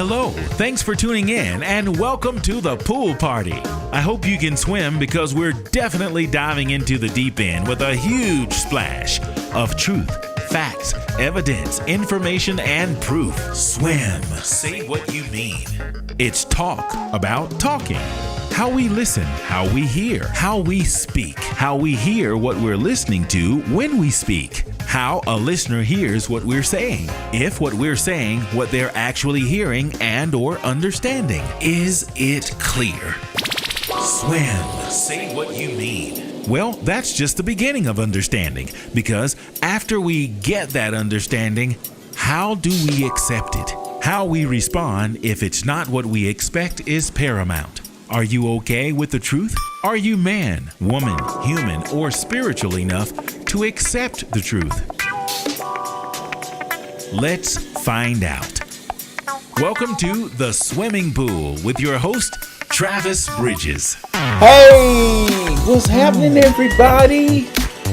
Hello, thanks for tuning in and welcome to the pool party. I hope you can swim because we're definitely diving into the deep end with a huge splash of truth, facts, evidence, information, and proof. Swim. Say what you mean. It's talk about talking. How we listen, how we hear, how we speak, how we hear what we're listening to when we speak, how a listener hears what we're saying, if what we're saying, what they're actually hearing and or understanding. Is it clear? Swim. Say what you mean. Well, that's just the beginning of understanding, because after we get that understanding, how do we accept it? How we respond if it's not what we expect is paramount. Are you okay with the truth? Are you man, woman, human, or spiritual enough to accept the truth? Let's find out. Welcome to the SWYM-ing Pool with your host, Travis Bridges. Hey, what's happening, everybody?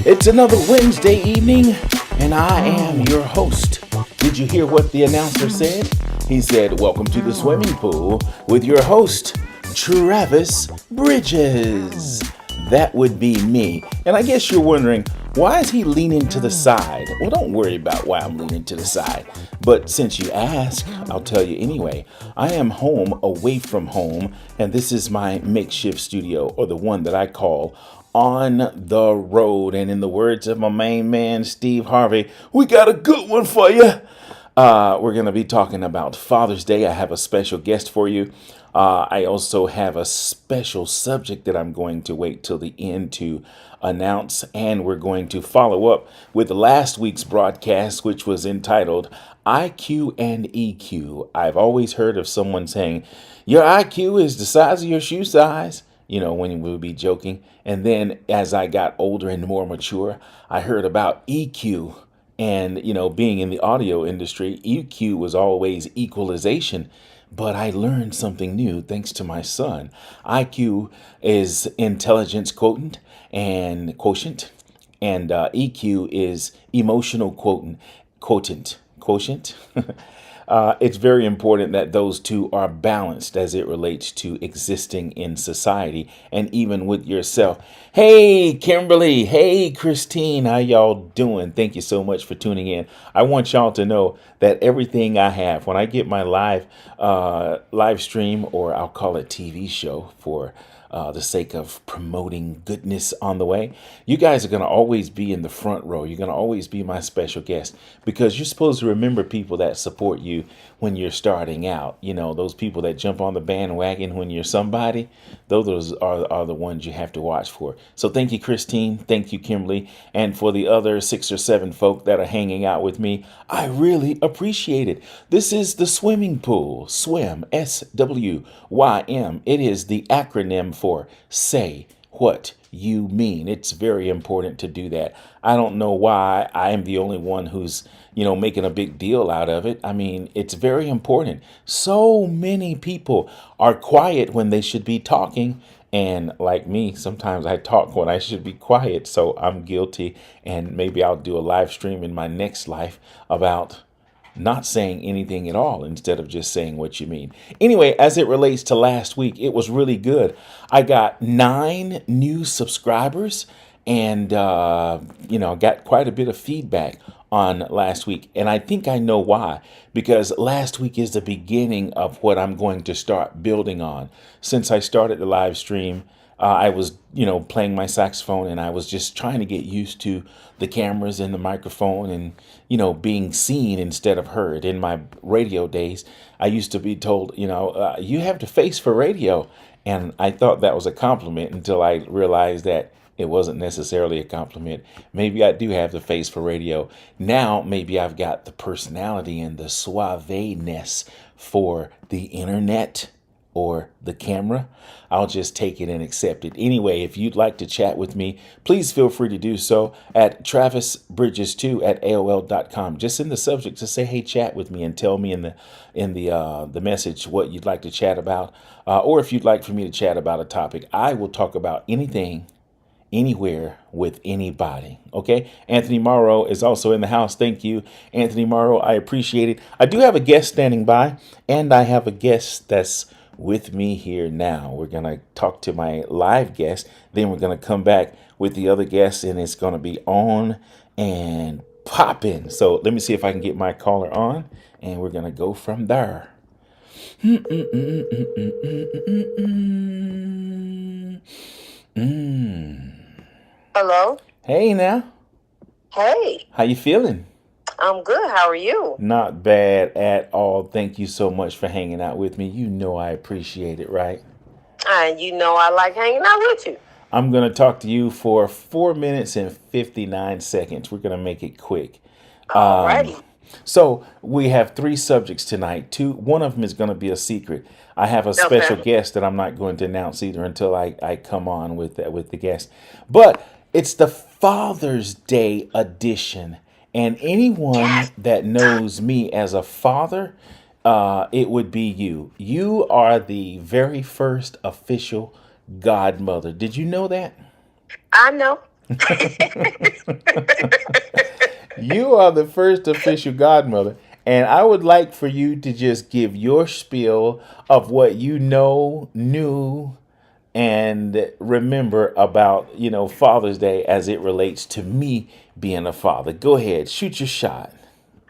It's another Wednesday evening, and I am your host. Did you hear what the announcer said? He said, welcome to the SWYM-ing Pool with your host, Travis Bridges. That would be me. And I guess you're wondering, why is he leaning to the side? Well, don't worry about why I'm leaning to the side. But since you ask, I'll tell you anyway. I am home away from home, and this is my makeshift studio, or the one that I call On the Road. And in the words of my main man, Steve Harvey, we got a good one for you. We're going to be talking about Father's Day. I have a special guest for you. I also have a special subject that I'm going to wait till the end to announce, and we're going to follow up with last week's broadcast, which was entitled IQ and EQ. I've always heard of someone saying, your IQ is the size of your shoe size, you know, when we would be joking. And then as I got older and more mature, I heard about EQ. And, you know, being in the audio industry, EQ was always equalization. But I learned something new thanks to my son. IQ is intelligence quotient, and EQ is emotional quotient. It's very important that those two are balanced as it relates to existing in society and even with yourself. Hey, Kimberly. Hey, Christine. How y'all doing? Thank you so much for tuning in. I want y'all to know that everything I have, when I get my live stream, or I'll call it TV show for the sake of promoting goodness on the way, you guys are going to always be in the front row. You're going to always be my special guest, because you're supposed to remember people that support you when you're starting out. You know, those people that jump on the bandwagon when you're somebody, those are the ones you have to watch for. So thank you, Christine. Thank you, Kimberly. And for the other 6 or 7 folk that are hanging out with me, I really appreciate it. This is the SWYM-ing Pool. SWYM, SWYM. It is the acronym for say what you mean. It's very important to do that. I don't know why I am the only one who's, making a big deal out of it. I mean, it's very important. So many people are quiet when they should be talking. And like me, sometimes I talk when I should be quiet. So I'm guilty. And maybe I'll do a live stream in my next life about not saying anything at all instead of just saying what you mean. Anyway, as it relates to last week, it was really good. I got 9 new subscribers, and got quite a bit of feedback on last week. And I think I know why, because last week is the beginning of what I'm going to start building on. Since I started the live stream, I was, playing my saxophone, and I was just trying to get used to the cameras and the microphone and, being seen instead of heard. In my radio days, I used to be told, you have the face for radio. And I thought that was a compliment until I realized that it wasn't necessarily a compliment. Maybe I do have the face for radio. Now, maybe I've got the personality and the suaveness for the internet or the camera. I'll just take it and accept it. Anyway, if you'd like to chat with me, please feel free to do so at travisbridges2@aol.com. Just in the subject, just say, hey, chat with me, and tell me in the message what you'd like to chat about. Or if you'd like for me to chat about a topic, I will talk about anything anywhere with anybody. Okay. Anthony Morrow is also in the house. Thank you, Anthony Morrow. I appreciate it. I do have a guest standing by, and I have a guest that's with me here now. We're going to talk to my live guest. Then we're going to come back with the other guests, and it's going to be on and popping. So let me see if I can get my caller on, and we're going to go from there. Hello. Hey now, Hey, how you feeling? I'm good. How are you? Not bad at all. Thank you so much for hanging out with me. You know I appreciate it, right? And you know I like hanging out with you. I'm going to talk to you for 4 minutes and 59 seconds. We're going to make it quick. Alrighty. So we have 3 subjects tonight. One of them is going to be a secret. I have a special Okay. guest that I'm not going to announce either until I come on with the guest. But it's the Father's Day edition. And anyone that knows me as a father, it would be you. You are the very first official godmother. Did you know that? I know. You are the first official godmother. And I would like for you to just give your spiel of what you know, knew, and remember about, Father's Day as it relates to me being a father. Go ahead, shoot your shot.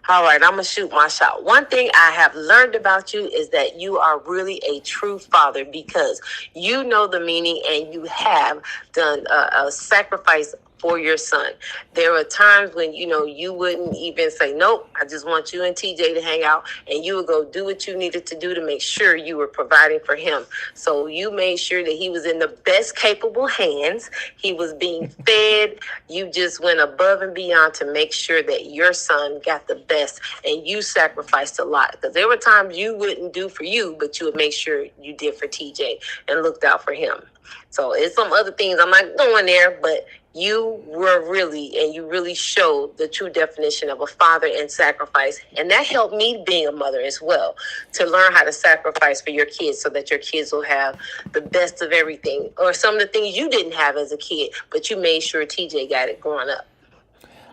All right, I'm going to shoot my shot. One thing I have learned about you is that you are really a true father because you know the meaning and you have done a sacrifice for your son. There are times when, you wouldn't even say, nope, I just want you and TJ to hang out. And you would go do what you needed to do to make sure you were providing for him. So you made sure that he was in the best capable hands. He was being fed. You just went above and beyond to make sure that your son got the best. And you sacrificed a lot because there were times you wouldn't do for you, but you would make sure you did for TJ and looked out for him. So it's some other things I'm not going there, but you really showed the true definition of a father and sacrifice. And that helped me being a mother as well, to learn how to sacrifice for your kids so that your kids will have the best of everything or some of the things you didn't have as a kid, but you made sure TJ got it growing up.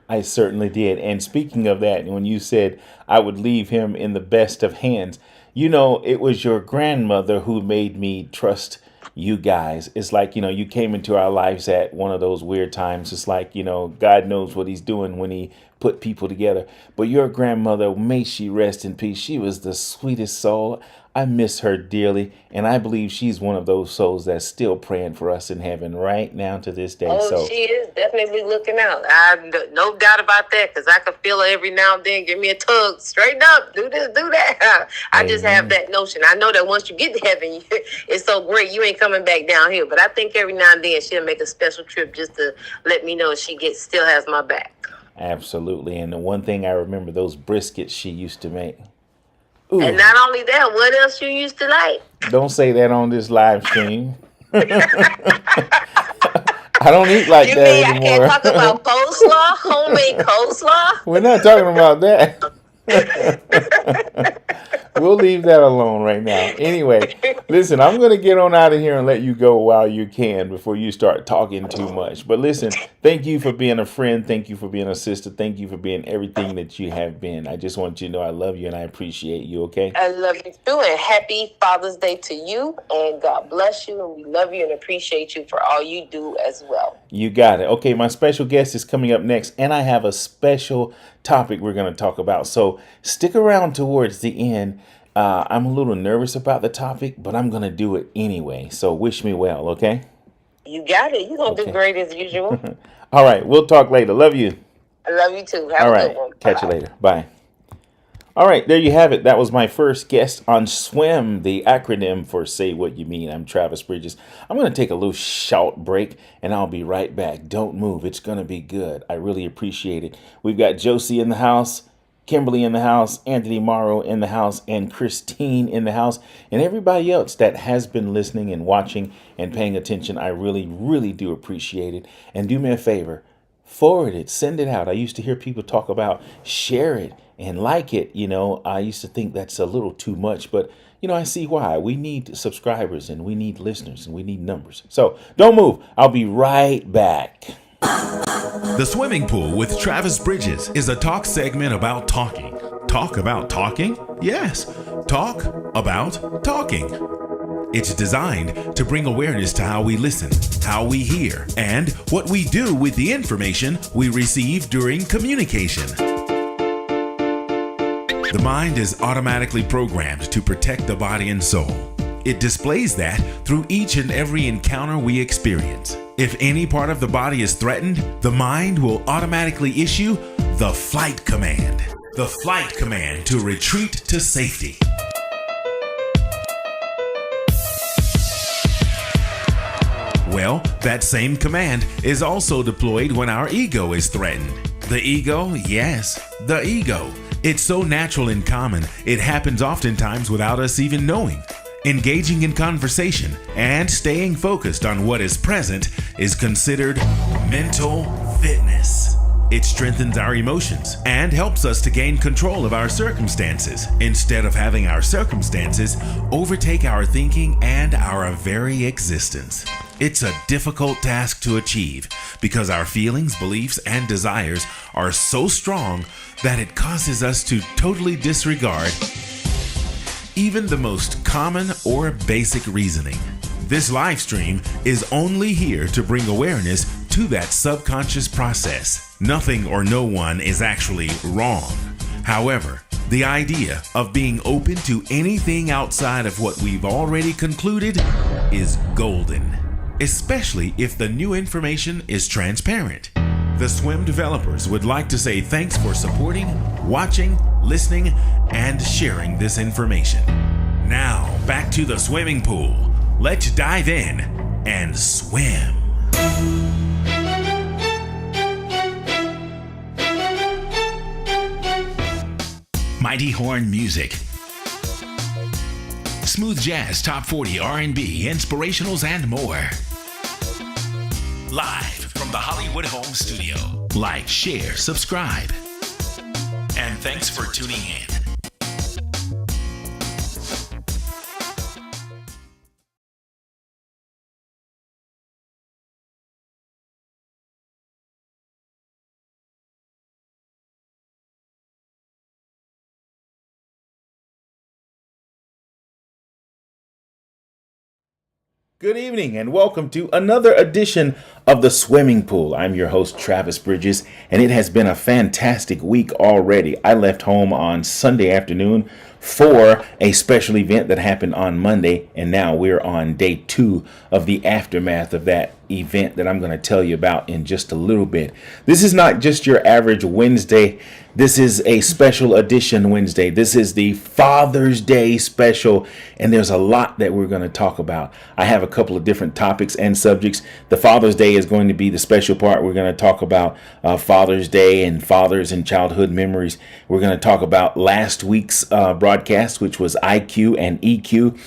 I certainly did. And speaking of that, when you said I would leave him in the best of hands, it was your grandmother who made me trust you guys. It's like, you came into our lives at one of those weird times. It's like, God knows what he's doing when he put people together. But your grandmother, may she rest in peace. She was the sweetest soul. I miss her dearly. And I believe she's one of those souls that's still praying for us in heaven right now to this day. Oh, So she is definitely looking out. No doubt about that, because I can feel her every now and then. Give me a tug, straighten up, do this, do that. I just have amen. that notion. I know that once you get to heaven, it's so great. You ain't coming back down here. But I think every now and then she'll make a special trip just to let me know she still has my back. Absolutely. And the one thing I remember, those briskets she used to make. Ooh, And not only that, what else you used to like? don't say that on this live stream. I don't eat like You that mean I can't anymore. talk about coleslaw, homemade coleslaw? We're not talking about that. We'll leave that alone right now. Anyway, listen, I'm going to get on out of here and let you go while you can before you start talking too much. But listen, thank you for being a friend. Thank you for being a sister. Thank you for being everything that you have been. I just want you to know I love you and I appreciate you, okay? I love you too, and happy Father's Day to you, and God bless you, and we love you and appreciate you for all you do as well. You got it. Okay, my special guest is coming up next, and I have a special topic we're going to talk about. So stick around towards the end. I'm a little nervous about the topic, but I'm going to do it anyway. So wish me well, okay? You got it. You're going to do Okay. great as usual. All right, we'll talk later. Love you. I love you too. Have All a right, good one. catch you Bye. later. Bye. All right, there you have it. That was my first guest on SWYM, the acronym for Say What You Mean. I'm Travis Bridges. I'm going to take a little short break, and I'll be right back. Don't move. It's going to be good. I really appreciate it. We've got Josie in the house, Kimberly in the house, Anthony Morrow in the house, and Christine in the house, and everybody else that has been listening and watching and paying attention. I really, really do appreciate it. And do me a favor. Forward it, send it out. I used to hear people talk about share it and like it. I used to think that's a little too much, but I see why. We need subscribers and we need listeners and we need numbers. So don't move. I'll be right back. The Swimming Pool with Travis Bridges is a talk segment about talking. Talk about talking? Yes, talk about talking. It's designed to bring awareness to how we listen, how we hear, and what we do with the information we receive during communication. The mind is automatically programmed to protect the body and soul. It displays that through each and every encounter we experience. If any part of the body is threatened, the mind will automatically issue the flight command. The flight command to retreat to safety. Well, that same command is also deployed when our ego is threatened. The ego, yes, the ego. It's so natural and common, it happens oftentimes without us even knowing. Engaging in conversation and staying focused on what is present is considered mental fitness. It strengthens our emotions and helps us to gain control of our circumstances instead of having our circumstances overtake our thinking and our very existence. It's a difficult task to achieve because our feelings, beliefs, and desires are so strong that it causes us to totally disregard even the most common or basic reasoning. This live stream is only here to bring awareness to that subconscious process. Nothing or no one is actually wrong. However, the idea of being open to anything outside of what we've already concluded is golden, especially if the new information is transparent. The SWYM developers would like to say thanks for supporting, watching, listening, and sharing this information. Now, back to the swimming pool. Let's dive in and swim. Mighty Horn Music. Smooth jazz, top 40, R&B, inspirationals, and more. Live from the Hollywood Home Studio. Like, share, subscribe. And thanks for tuning in. Good evening and welcome to another edition of the Swimming Pool. I'm your host, Travis Bridges, and it has been a fantastic week already. I left home on Sunday afternoon for a special event that happened on Monday, and now we're on day 2 of the aftermath of that event that I'm going to tell you about in just a little bit. This is not just your average Wednesday. This is a special edition Wednesday. This is the Father's Day special, and there's a lot that we're going to talk about. I have a couple of different topics and subjects. The Father's Day is going to be the special part. We're going to talk about Father's Day and fathers and childhood memories. We're going to talk about last week's broadcast, which was IQ and EQ.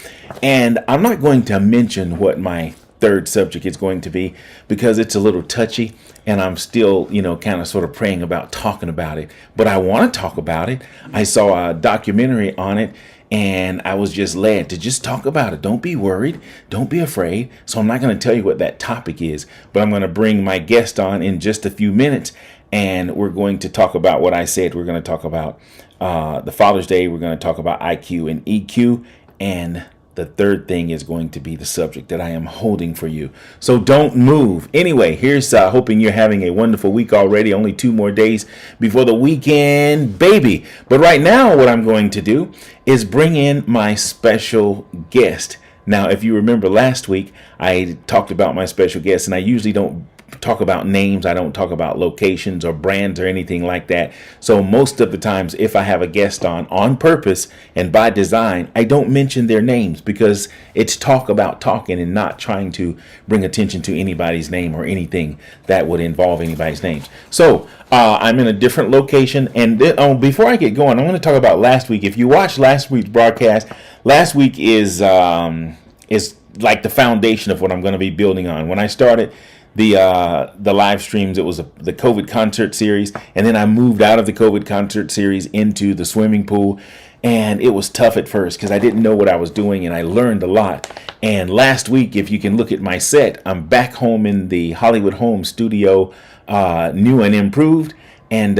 And I'm not going to mention what my third subject is going to be because it's a little touchy and I'm still, kind of sort of praying about talking about it. But I want to talk about it. I saw a documentary on it and I was just led to just talk about it. Don't be worried. Don't be afraid. So I'm not going to tell you what that topic is, but I'm going to bring my guest on in just a few minutes and we're going to talk about what I said. We're going to talk about the Father's Day. We're going to talk about IQ and EQ, and the third thing is going to be the subject that I am holding for you. So don't move. Anyway, here's hoping you're having a wonderful week already. Only 2 more days before the weekend, baby. But right now, what I'm going to do is bring in my special guest. Now, if you remember last week, I talked about my special guest, and I usually don't talk about names. I don't talk about locations or brands or anything like that. So most of the times, if I have a guest on purpose and by design, I don't mention their names because it's talk about talking and not trying to bring attention to anybody's name or anything that would involve anybody's names. So I'm in a different location. And before I get going, I want to talk about last week. If you watched last week's broadcast, last week is like the foundation of what I'm going to be building on. When I started the live streams. It was the COVID concert series, and then I moved out of the COVID concert series into the swimming pool. And it was tough at first because I didn't know what I was doing, and I learned a lot. And last week, if you can look at my set, I'm back home in the Hollywood Home studio, new and improved. And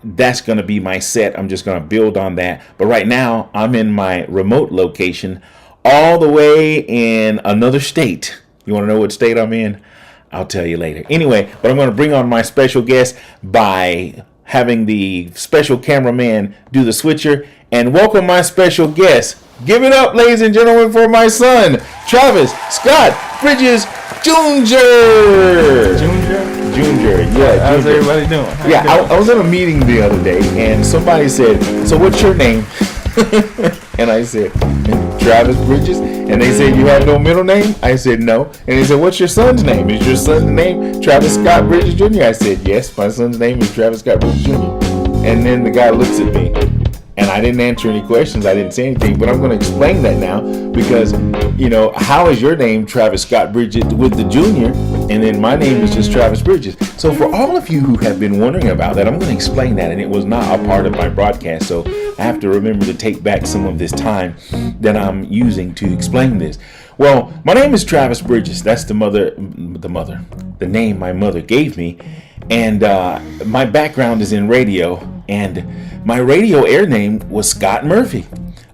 that's going to be my set. I'm just going to build on that. But right now, I'm in my remote location all the way in another state. You want to know what state I'm in? I'll tell you later. Anyway, but I'm going to bring on my special guest by having the special cameraman do the switcher and welcome my special guest. Give it up, ladies and gentlemen, for my son, Travis Scott Bridges Jr. Junior, yeah. How's everybody doing? I was in a meeting the other day, and somebody said, "So what's your name?" And I said, "Travis Bridges." And they said, "You have no middle name?" I said, "No." And they said, "What's your son's name? Is your son's name Travis Scott Bridges Jr.?" I said, "Yes, my son's name is Travis Scott Bridges Jr." And then the guy looks at me, and I didn't answer any questions. I didn't say anything, but I'm going to explain that now because, how is your name Travis Scott Bridges with the Junior, and then my name is just Travis Bridges? So for all of you who have been wondering about that, I'm going to explain that, and it was not a part of my broadcast, so I have to remember to take back some of this time that I'm using to explain this. Well, my name is Travis Bridges. That's the name my mother gave me, and my background is in radio, and my radio air name was Scott Murphy.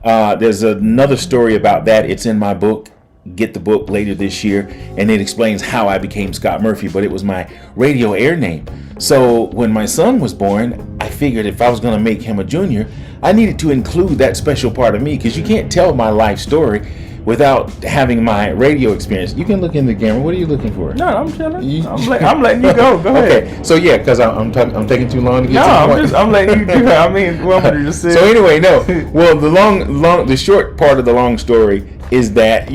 There's another story about that. It's in my book. Get the book later this year, and it explains how I became Scott Murphy, but it was my radio air name. So when my son was born, I figured if I was going to make him a junior, I needed to include that special part of me, because you can't tell my life story without having my radio experience. You can look in the camera. What are you looking for? No, I'm chilling. I'm letting you go. Go ahead. Okay, so yeah, because I'm taking too long to get to the point. I'm letting you do that. I mean, what would you just say? So anyway, no. Well, the short part of the long story is that,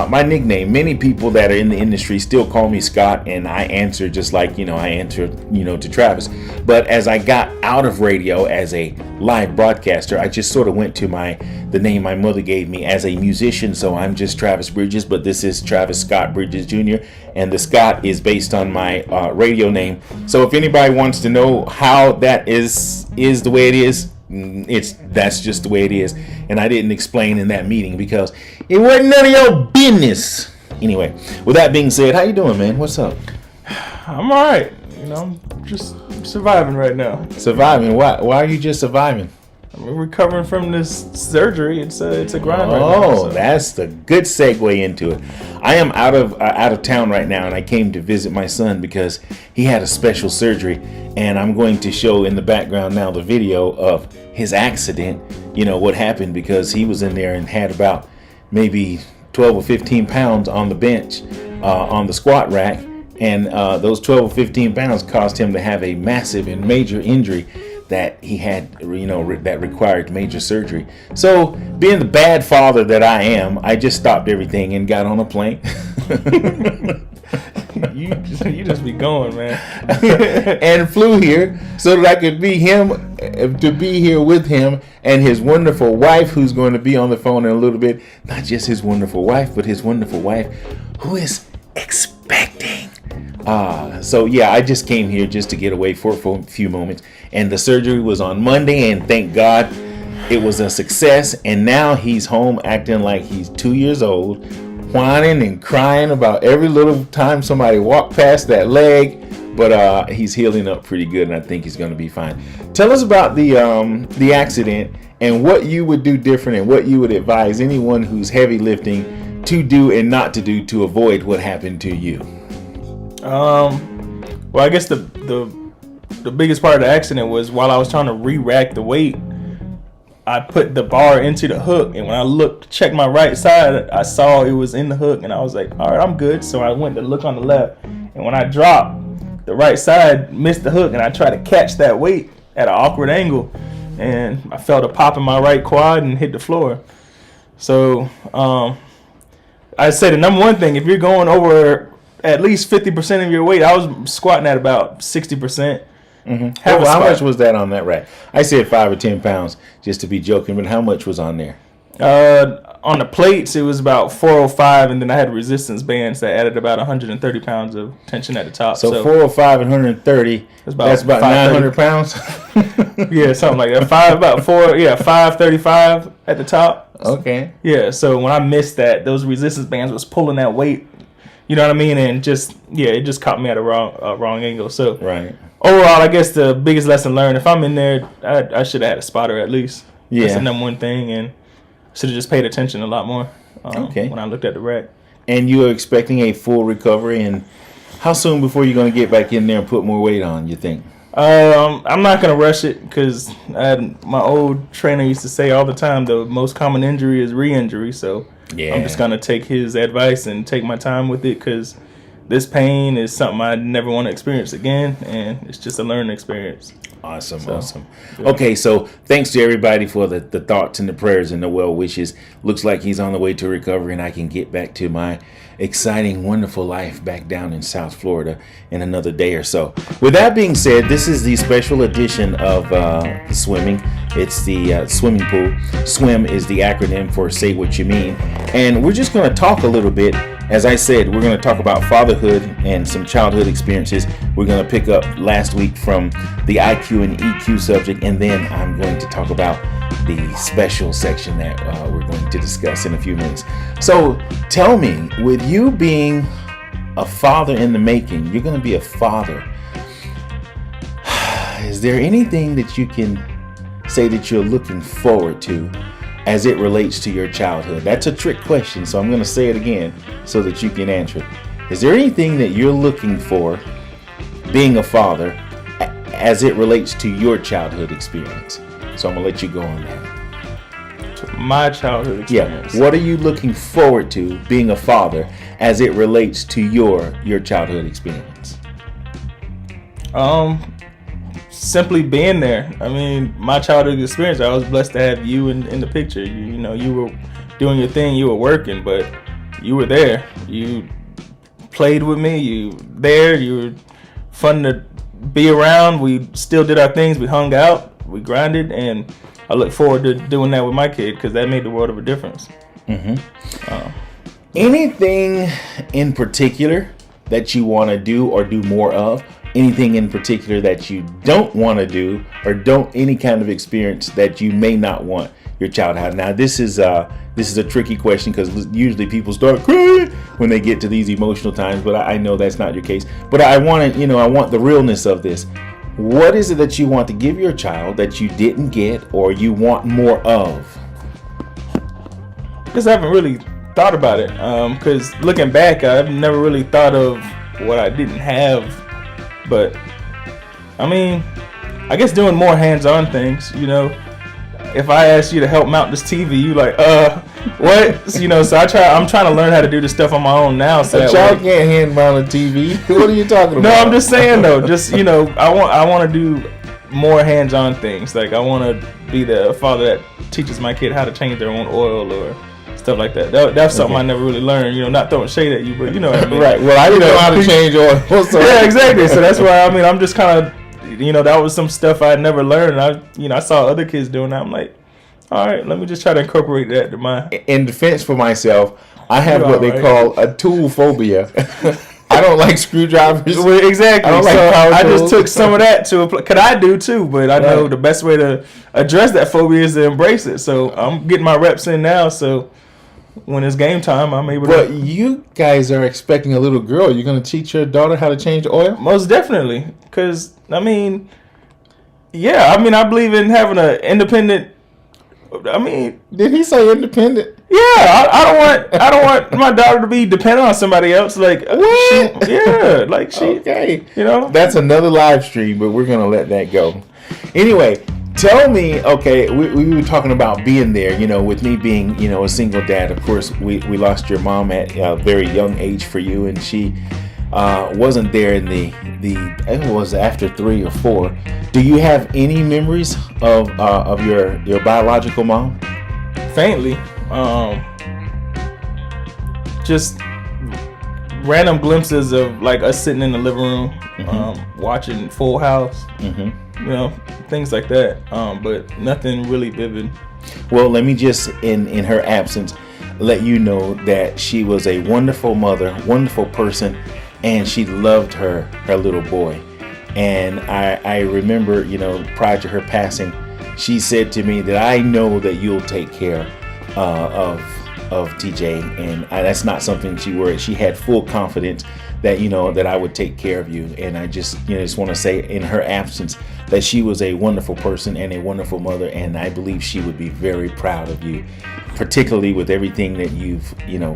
my nickname, many people that are in the industry still call me Scott, and I answer just like, I answer, to Travis. But as I got out of radio as a live broadcaster, I just sort of went to the name my mother gave me as a musician. So I'm just Travis Bridges, but this is Travis Scott Bridges Jr., and the Scott is based on my radio name. So if anybody wants to know how that is the way it is, that's just the way it is. And I didn't explain in that meeting because it wasn't none of your business. Anyway, with that being said, how you doing, man? What's up? I'm all right. I'm just surviving right now. Surviving? Why are you just surviving? I'm recovering from this surgery. It's a grind right now. Oh, that's the good segue into it. I am out of town right now, and I came to visit my son because he had a special surgery, and I'm going to show in the background now the video of his accident. What happened, because he was in there and had about maybe 12 or 15 pounds on the bench, on the squat rack, and those 12 or 15 pounds caused him to have a massive and major injury that he had, that required major surgery. So, being the bad father that I am, I just stopped everything and got on a plane. You just be going, man. And flew here so that I could be here with him and his wonderful wife, who's going to be on the phone in a little bit. Not just his wonderful wife, but his wonderful wife who is expecting. So yeah, I just came here just to get away for a few moments, and the surgery was on Monday, and thank God it was a success. And now he's home acting like he's 2 years old, whining and crying about every little time somebody walked past that leg. But he's healing up pretty good, and I think he's going to be fine. Tell us about the accident and what you would do different, and what you would advise anyone who's heavy lifting to do and not to do to avoid what happened to you. Well, I guess the biggest part of the accident was while I was trying to re-rack the weight, I put the bar into the hook, and when I looked to check my right side, I saw it was in the hook, and I was like, all right, I'm good. So I went to look on the left, and when I dropped, the right side missed the hook, and I tried to catch that weight at an awkward angle, and I felt a pop in my right quad and hit the floor. So I said the number one thing, if you're going over at least 50% of your weight, I was squatting at about 60%. Mm-hmm. How much was that on that rack? I said 5 or 10 pounds just to be joking, but how much was on there? On the plates, it was about 405, and then I had resistance bands that added about 130 pounds of tension at the top. So 405 and 130, that's about 900 pounds? Yeah, something like that. 535 at the top. Okay. Yeah, so when I missed that, those resistance bands was pulling that weight. You know what I mean? And it just caught me at a wrong angle. So right. Overall, I guess the biggest lesson learned, if I'm in there, I should have had a spotter at least. Yeah. That's the number one thing, and should have just paid attention a lot more okay. when I looked at the rack. And you are expecting a full recovery, and how soon before you're going to get back in there and put more weight on, you think? I'm not going to rush it because my old trainer used to say all the time the most common injury is re-injury. So yeah. I'm just going to take his advice and take my time with it because this pain is something I never want to experience again, and it's just a learning experience. Awesome. Yeah. Okay, so thanks to everybody for the thoughts and the prayers and the well wishes. Looks like he's on the way to recovery, and I can get back to my exciting, wonderful life back down in South Florida in another day or so. With that being said, this is the special edition of swimming. It's the swimming pool. SWYM is the acronym for Say What You Mean. And we're just going to talk a little bit. As I said, we're going to talk about fatherhood and some childhood experiences. We're going to pick up last week from the IQ and EQ subject, and then I'm going to talk about the special section that we're going to discuss in a few minutes. So tell me, with you being a father in the making, you're going to be a father. Is there anything that you can say that you're looking forward to as it relates to your childhood? That's a trick question, so I'm going to say it again so that you can answer it. Is there anything that you're looking for being a father as it relates to your childhood experience? So I'm going to let you go on that. My childhood experience? Yeah. What are you looking forward to being a father as it relates to your childhood experience? Simply being there. I mean, my childhood experience, I was blessed to have you in the picture. You know, you were doing your thing, you were working, but you were there. You played with me, you were fun to be around. We still did our things, we hung out, we grinded, and I look forward to doing that with my kid because that made the world of a difference. Mm-hmm. Anything in particular that you want to do or do more of? Anything in particular that you don't want to do or any kind of experience that you may not want your child to have? Now, this is a tricky question because usually people start crying when they get to these emotional times, but I know that's not your case. But I want the realness of this. What is it that you want to give your child that you didn't get or you want more of? Because I haven't really thought about it. Because looking back, I've never really thought of what I didn't have. But I mean, I guess doing more hands-on things, you know. If I ask you to help mount this TV, you like, what? You know, so I'm trying to learn how to do this stuff on my own now. So that y'all can't hand mount a TV. What are you talking about? No, I'm just saying though. Just, you know, I want to do more hands-on things. Like I want to be the father that teaches my kid how to change their own oil or stuff like that. That's something I never really learned. You know, not throwing shade at you, but you know what I mean. Right. Well, I didn't know how to change oil. So. Yeah, exactly. So that's why I'm just kind of, you know, that was some stuff I had never learned. I saw other kids doing that. I'm like, all right, let me just try to incorporate that to my. In defense for myself, I have what they call a tool phobia. I don't like screwdrivers. Well, exactly. I don't like power I tools. just took some of that to apply. Cause I do too, but I know the best way to address that phobia is to embrace it. So I'm getting my reps in now. So when it's game time, I'm able to. But you guys are expecting a little girl. You're going to teach your daughter how to change oil? Most definitely. Because, I mean, I believe in having an independent. Did he say independent? Yeah, I don't want my daughter to be dependent on somebody else. Like what? Okay. You know, that's another live stream, but we're gonna let that go. Anyway, tell me. Okay, we were talking about being there. You know, with me being a single dad. Of course, we lost your mom at a very young age for you, and she wasn't there in it was after 3 or 4. Do you have any memories of your biological mom? Faintly, just random glimpses of like us sitting in the living room, watching Full House, you know, things like that. But nothing really vivid. Well, let me just, in her absence, let you know that she was a wonderful mother, wonderful person, and she loved her little boy. And I remember, prior to her passing, she said to me that I know that you'll take care of TJ, and that's not something she worried. She had full confidence that that I would take care of you. And I just want to say, in her absence, that she was a wonderful person and a wonderful mother, and I believe she would be very proud of you, particularly with everything that you've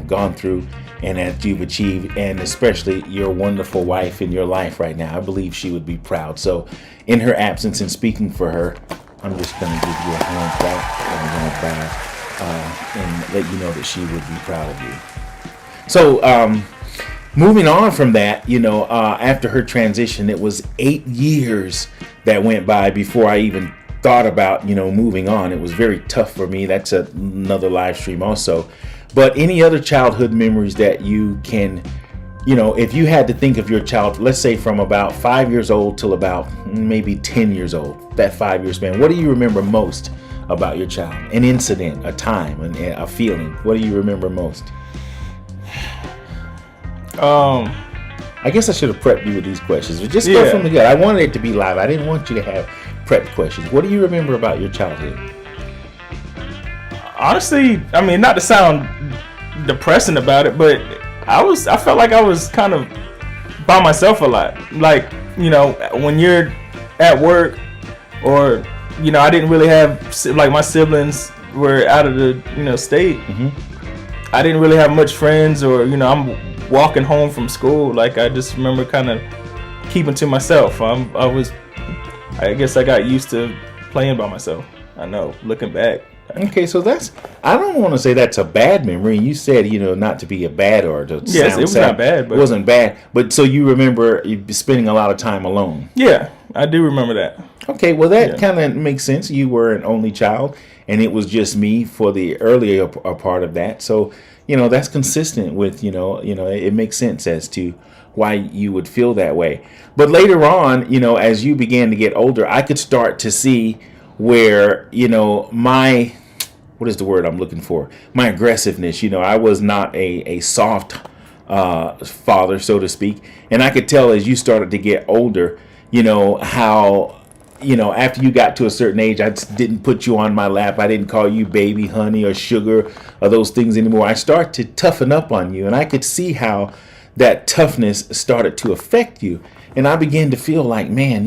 gone through and that you've achieved, and especially your wonderful wife in your life right now. I believe she would be proud. So in her absence, and speaking for her, I'm just going to give you a hand clap, and I'm going to bow and let you know that she would be proud of you. So moving on from that, after her transition, it was 8 years that went by before I even thought about moving on. It was very tough for me. That's another live stream also. But any other childhood memories that you can, if you had to think of your child, let's say from about 5 years old till about maybe 10 years old, that 5 year span, what do you remember most about your child? An incident, a time, a feeling. What do you remember most? I guess I should have prepped you with these questions, but just go from the gut. I wanted it to be live. I didn't want you to have prepped questions. What do you remember about your childhood? Honestly, I mean, not to sound depressing about it, but I felt like I was kind of by myself a lot. Like, when you're at work, or I didn't really have, like, my siblings were out of the state. I didn't really have much friends, or I'm walking home from school. Like, I just remember kind of keeping to myself. I guess I got used to playing by myself. I know, looking back. Okay, so I don't want to say that's a bad memory. You said, not to be a bad or to yes, sound it was sad. not bad. But it wasn't bad. But so you remember you spending a lot of time alone. Yeah, I do remember that. Okay, well, that kind of makes sense. You were an only child, and it was just me for the earlier part of that. So, that's consistent with, it makes sense as to why you would feel that way. But later on, as you began to get older, I could start to see where, what is the word I'm looking for? My aggressiveness. I was not a soft father, so to speak. And I could tell as you started to get older, how, after you got to a certain age, I just didn't put you on my lap. I didn't call you baby, honey, or sugar, or those things anymore. I started to toughen up on you. And I could see how that toughness started to affect you. And I began to feel like, man,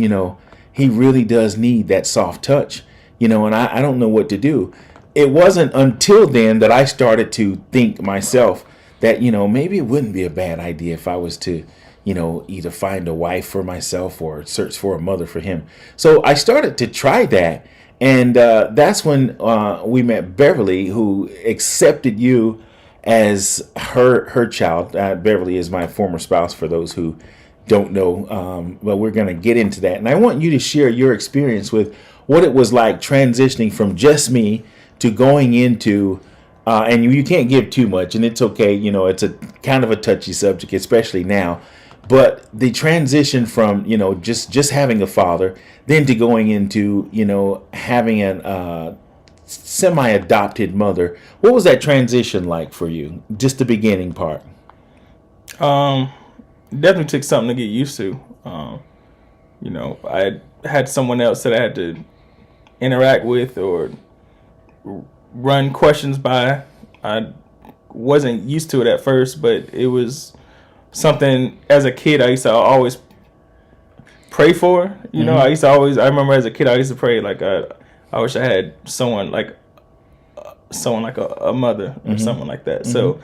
he really does need that soft touch, and I don't know what to do. It wasn't until then that I started to think myself that, maybe it wouldn't be a bad idea if I was to, either find a wife for myself or search for a mother for him. So I started to try that. And that's when we met Beverly, who accepted you as her child. Beverly is my former spouse, for those who don't know, but we're going to get into that. And I want you to share your experience with what it was like transitioning from just me to going into, and you can't give too much, and it's okay, it's a kind of a touchy subject, especially now, but the transition from, just having a father, then to going into, having an semi-adopted mother. What was that transition like for you? Just the beginning part. Definitely took something to get used to. I had someone else that I had to interact with or run questions by. I wasn't used to it at first, but it was something as a kid I used to always pray for. I remember as a kid I used to pray like I wish I had someone like a mother or something like that. So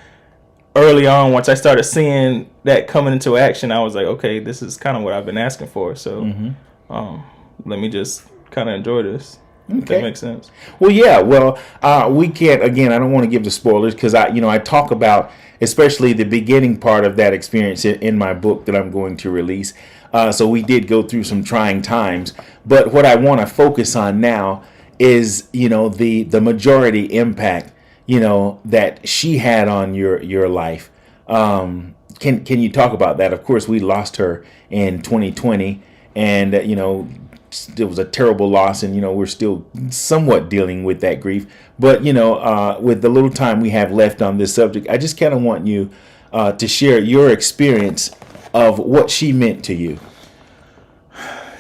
early on, once I started seeing that coming into action, I was like, okay, this is kind of what I've been asking for. So let me just kind of enjoy this. Okay. If that makes sense. Well, yeah. Well, we can't, again, I don't want to give the spoilers because I talk about especially the beginning part of that experience in my book that I'm going to release. So we did go through some trying times. But what I want to focus on now is, the majority impact that she had on your life. Can you talk about that? Of course, we lost her in 2020, and it was a terrible loss, and we're still somewhat dealing with that grief. But with the little time we have left on this subject, I just kind of want you to share your experience of what she meant to you.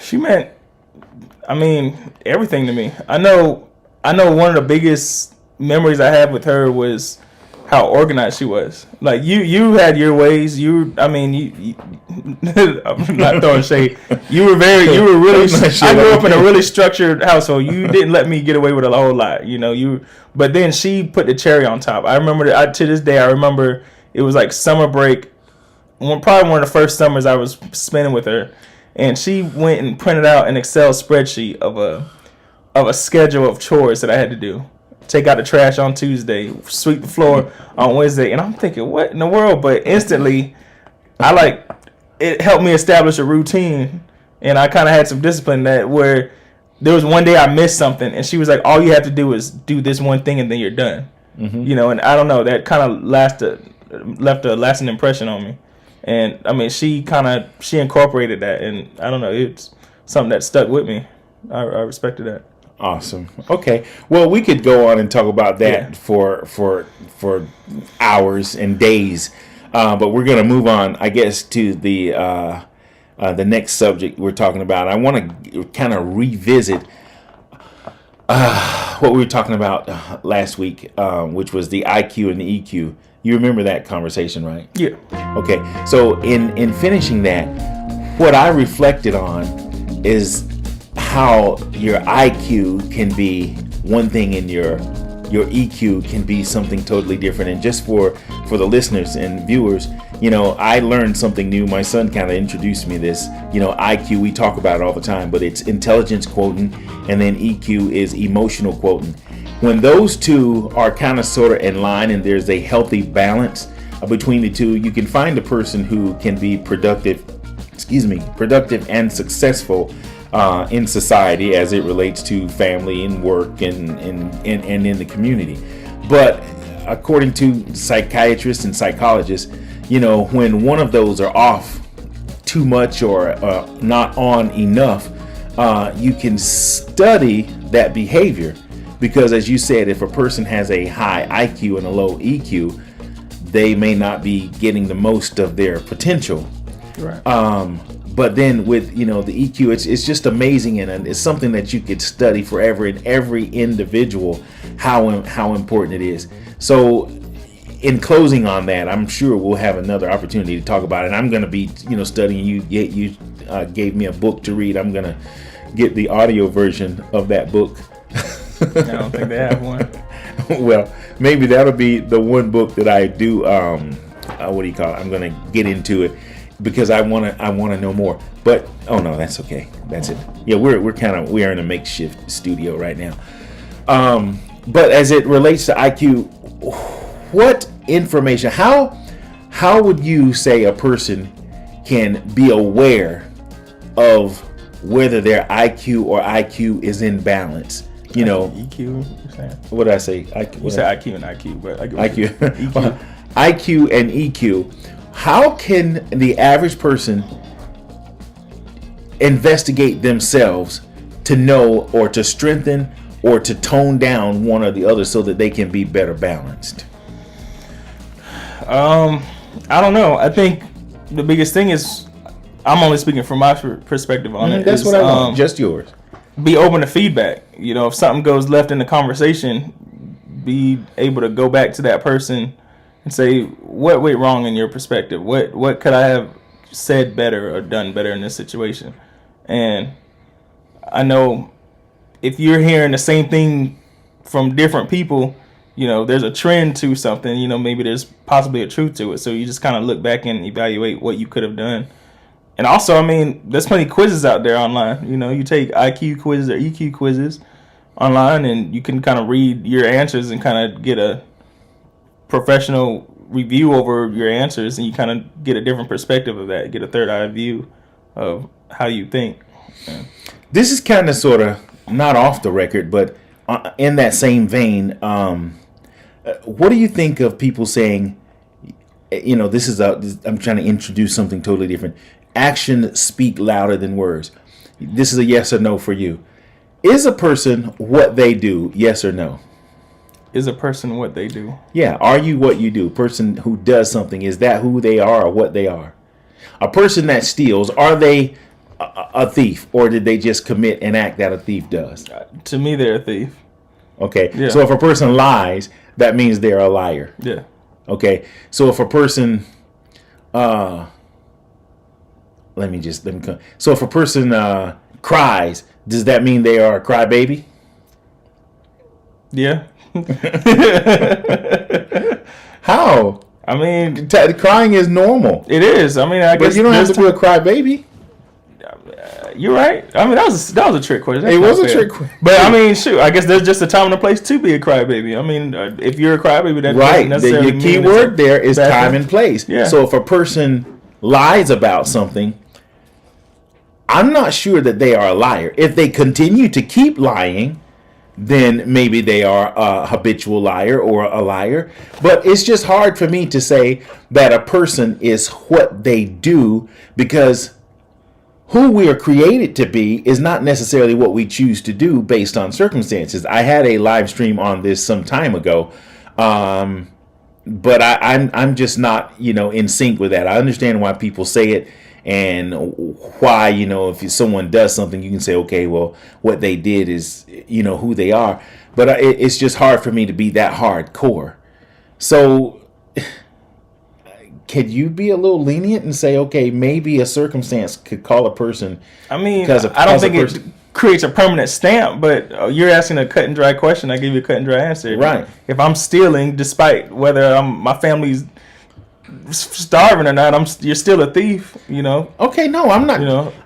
She meant, everything to me. I know one of the biggest memories I have with her was how organized she was. Like you had your ways. I'm not throwing shade. You were really. I grew up in a really structured household. You didn't let me get away with a whole lot. But then she put the cherry on top. I remember to this day. I remember it was like summer break. Probably one of the first summers I was spending with her, and she went and printed out an Excel spreadsheet of a schedule of chores that I had to do. Take out the trash on Tuesday, sweep the floor on Wednesday, and I'm thinking, what in the world? But instantly, it helped me establish a routine, and I kind of had some discipline where there was one day I missed something, and she was like, all you have to do is do this one thing, and then you're done. Mm-hmm. And I don't know, that kind of left a lasting impression on me. And she incorporated that, and I don't know, it's something that stuck with me. I respected that. Awesome. Okay. Well, we could go on and talk about that for hours and days, but we're going to move on, I guess, to the next subject we're talking about. I want to kind of revisit what we were talking about last week, which was the IQ and the EQ. You remember that conversation, right? Yeah. Okay. So in finishing that, what I reflected on is how your IQ can be one thing and your EQ can be something totally different. And just for the listeners and viewers, I learned something new. My son kind of introduced me this. IQ, we talk about it all the time, but it's intelligence quotient, and then EQ is emotional quotient. When those two are kind of sort of in line and there's a healthy balance between the two, you can find a person who can be productive and successful in society as it relates to family and work and in the community. But according to psychiatrists and psychologists, when one of those are off too much or not on enough, you can study that behavior, because as you said, if a person has a high IQ and a low EQ, they may not be getting the most of their potential. Right. But then with the EQ, it's just amazing, and it's something that you could study forever in every individual, how important it is. So in closing on that, I'm sure we'll have another opportunity to talk about it. And I'm going to be studying. You gave me a book to read. I'm going to get the audio version of that book. I don't think they have one. Well, maybe that'll be the one book that I do. What do you call it? I'm going to get into it, because I want to know more. But oh no, that's okay. That's it. Yeah, we're in a makeshift studio right now. But as it relates to IQ, what information? How would you say a person can be aware of whether their IQ or IQ is in balance? EQ. You're saying? What did I say? IQ. You said IQ and IQ, but IQ. EQ. IQ and EQ. How can the average person investigate themselves to know or to strengthen or to tone down one or the other so that they can be better balanced? I don't know. I think the biggest thing is, I'm only speaking from my perspective on it. That's what I want. Just yours. Be open to feedback. If something goes left in the conversation, be able to go back to that person and say, what went wrong in your perspective? What could I have said better or done better in this situation? And I know if you're hearing the same thing from different people, there's a trend to something, maybe there's possibly a truth to it. So you just kind of look back and evaluate what you could have done. And also, there's plenty of quizzes out there online. You take IQ quizzes or EQ quizzes online, and you can kind of read your answers and kind of get a professional review over your answers, and you kind of get a different perspective of that, get a third eye view of how you think. Yeah. This is kind of sort of not off the record, but in that same vein, what do you think of people saying, I'm trying to introduce something totally different. Actions speak louder than words. This is a yes or no for you. Is a person what they do? Yes or no? Is a person what they do? Yeah. Are you what you do? Person who does something, is that who they are or what they are? A person that steals, are they a thief, or did they just commit an act that a thief does? To me, they're a thief. Okay. Yeah. So if a person lies, that means they're a liar. Yeah. Okay. So if a person, so if a person cries, does that mean they are a crybaby? Yeah. How? I mean, Crying is normal. it is. I mean, I guess But you don't have to be a crybaby. You're right. I mean, that was a trick question. It was a trick question. But I mean, shoot. I guess there's just a time and a place to be a crybaby. I mean, if you're a crybaby, that Right. doesn't necessarily Your mean key it's word there is bad time thing. and place. Yeah. So if a person lies about something, I'm not sure that they are a liar. If they continue to keep lying, then maybe they are a habitual liar or a liar. But it's just hard for me to say that a person is what they do, because who we are created to be is not necessarily what we choose to do based on circumstances. I had a live stream on this some time ago, but I'm just not in sync with that. I understand why people say it, and why if someone does something, you can say, okay, well, what they did is who they are. But it's just hard for me to be that hardcore. So could you be a little lenient and say, okay, maybe a circumstance could call a person? I mean, I don't think it creates a permanent stamp, but you're asking a cut and dry question. I give you a cut and dry answer. Right. If I'm stealing, despite whether my family's starving or not, you're still a thief. Okay, no, I'm not.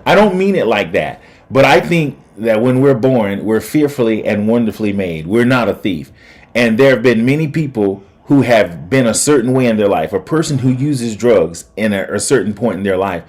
I don't mean it like that. But I think that when we're born, we're fearfully and wonderfully made. We're not a thief. And there have been many people who have been a certain way in their life. A person who uses drugs in a certain point in their life,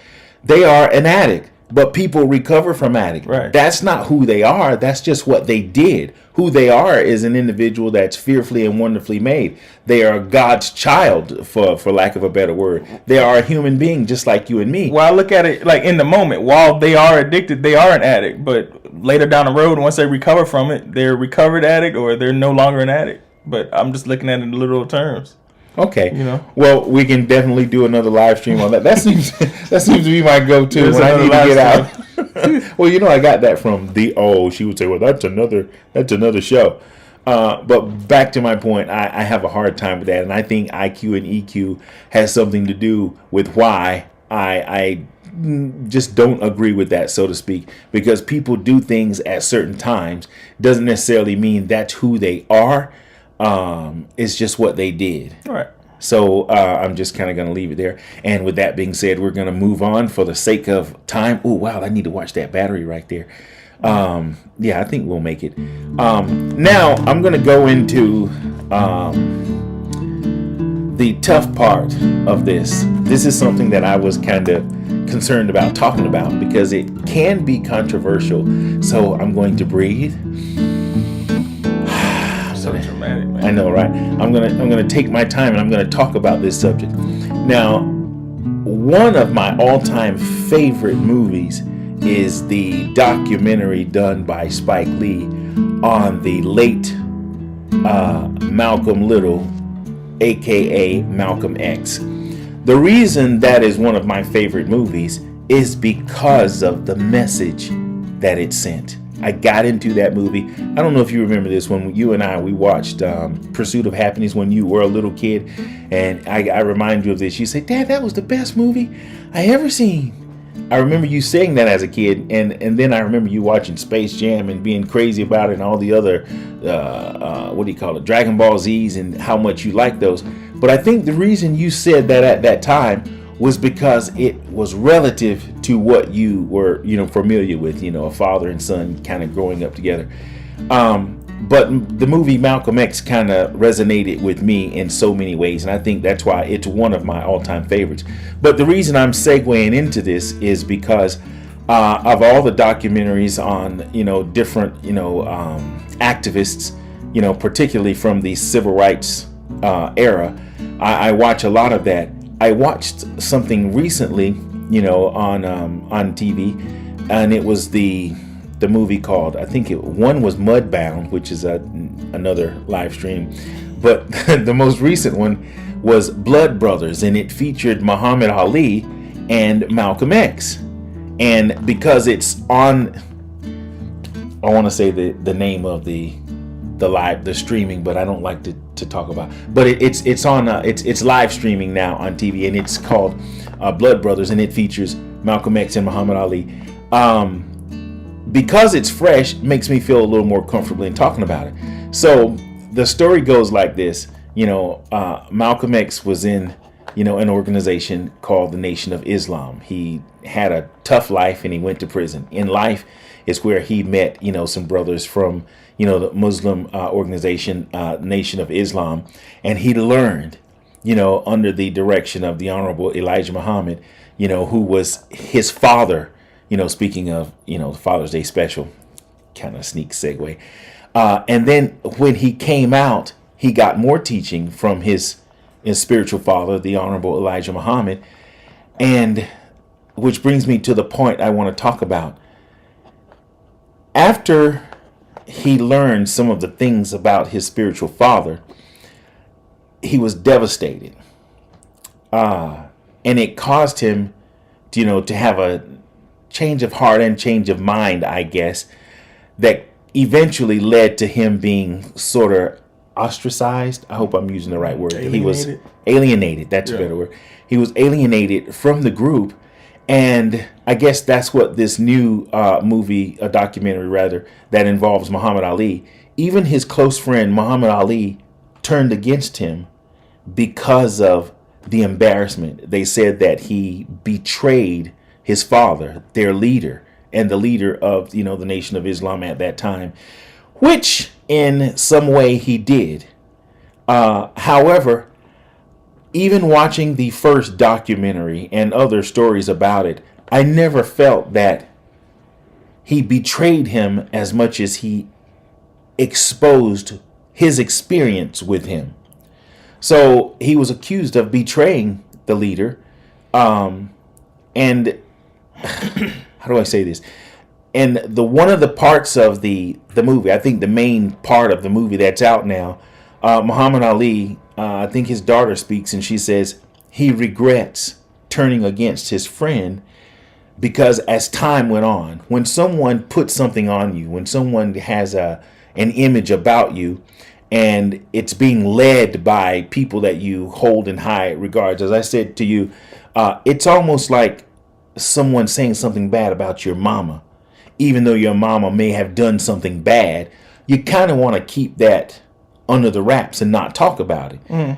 they are an addict. But people recover from addict. Right. That's not who they are. That's just what they did. Who they are is an individual that's fearfully and wonderfully made. They are God's child, for lack of a better word. They are a human being just like you and me. Well, I look at it like in the moment. While they are addicted, they are an addict. But later down the road, once they recover from it, they're a recovered addict or they're no longer an addict. But I'm just looking at it in literal terms. Okay. Well, we can definitely do another live stream on that. That seems to be my go-to when I need to get out. Well, I got that from she would say, well, that's another show. But back to my point, I have a hard time with that, and I think IQ and EQ has something to do with why I just don't agree with that, so to speak, because people do things at certain times doesn't necessarily mean that's who they are. It's just what they did. All right. So I'm just kind of going to leave it there. And with that being said, we're going to move on for the sake of time. Oh, wow. I need to watch that battery right there. Yeah, I think we'll make it. Now I'm going to go into the tough part of this. This is something that I was kind of concerned about talking about because it can be controversial. So I'm going to breathe. So dramatic, man. I know, right? I'm gonna take my time and I'm gonna talk about this subject. Now, one of my all-time favorite movies is the documentary done by Spike Lee on the late Malcolm Little, aka Malcolm X. The reason that is one of my favorite movies is because of the message that it sent. I got into that movie. I don't know if you remember this, when you and we watched Pursuit of Happiness when you were a little kid, and I remind you of this. You say, Dad, that was the best movie I ever seen. I remember you saying that as a kid, and then I remember you watching Space Jam and being crazy about it and all the other, Dragon Ball Z's and how much you like those. But I think the reason you said that at that time was because it was relative to what you were, familiar with, a father and son kind of growing up together. But the movie Malcolm X kind of resonated with me in so many ways, and I think that's why it's one of my all-time favorites. But the reason I'm segueing into this is because of all the documentaries on, different, activists, particularly from the civil rights era. I watch a lot of that. I watched something recently, on TV, and it was the movie called, I think one was Mudbound, which is another live stream, but the most recent one was Blood Brothers, and it featured Muhammad Ali and Malcolm X. And because it's on, I want to say the name of the streaming, but I don't like to talk about. But it's on it's live streaming now on TV, and it's called Blood Brothers, and it features Malcolm X and Muhammad Ali. Because it's fresh, makes me feel a little more comfortable in talking about it. So the story goes like this. Malcolm X was in an organization called the Nation of Islam. He had a tough life and he went to prison. In life is where he met some brothers from the Muslim organization Nation of Islam, and he learned under the direction of the Honorable Elijah Muhammad, who was his father. Speaking of Father's Day special, kind of sneak segue, and then when he came out, he got more teaching from his spiritual father, the Honorable Elijah Muhammad, and which brings me to the point I want to talk about. After he learned some of the things about his spiritual father, he was devastated, and it caused him, to have a change of heart and change of mind, I guess, that eventually led to him being sort of ostracized. I hope I'm using the right word. Alienated. He was alienated. That's a better word. He was alienated from the group. And I guess that's what this new movie, a documentary rather, that involves Muhammad Ali. Even his close friend Muhammad Ali turned against him because of the embarrassment. They said that he betrayed his father, their leader, and the leader of the Nation of Islam at that time, which in some way he did. However, even watching the first documentary and other stories about it, I never felt that he betrayed him as much as he exposed his experience with him. So he was accused of betraying the leader, and how do I say this? And one of the parts of the movie, I think the main part of the movie that's out now, Muhammad Ali, I think his daughter speaks, and she says he regrets turning against his friend because as time went on, when someone puts something on you, when someone has an image about you, and it's being led by people that you hold in high regards, as I said to you, it's almost like someone saying something bad about your mama. Even though your mama may have done something bad, you kind of want to keep that under the wraps and not talk about it.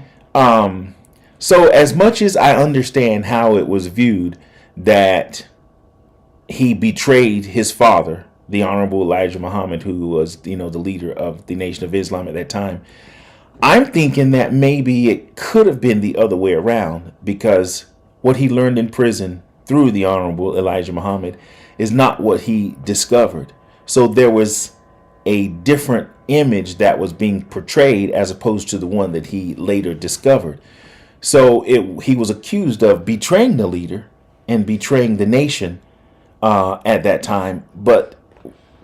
So as much as I understand how it was viewed that he betrayed his father, the Honorable Elijah Muhammad, who was, the leader of the Nation of Islam at that time, I'm thinking that maybe it could have been the other way around, because what he learned in prison through the Honorable Elijah Muhammad is not what he discovered. So there was a different image that was being portrayed as opposed to the one that he later discovered. So he was accused of betraying the leader and betraying the nation at that time. But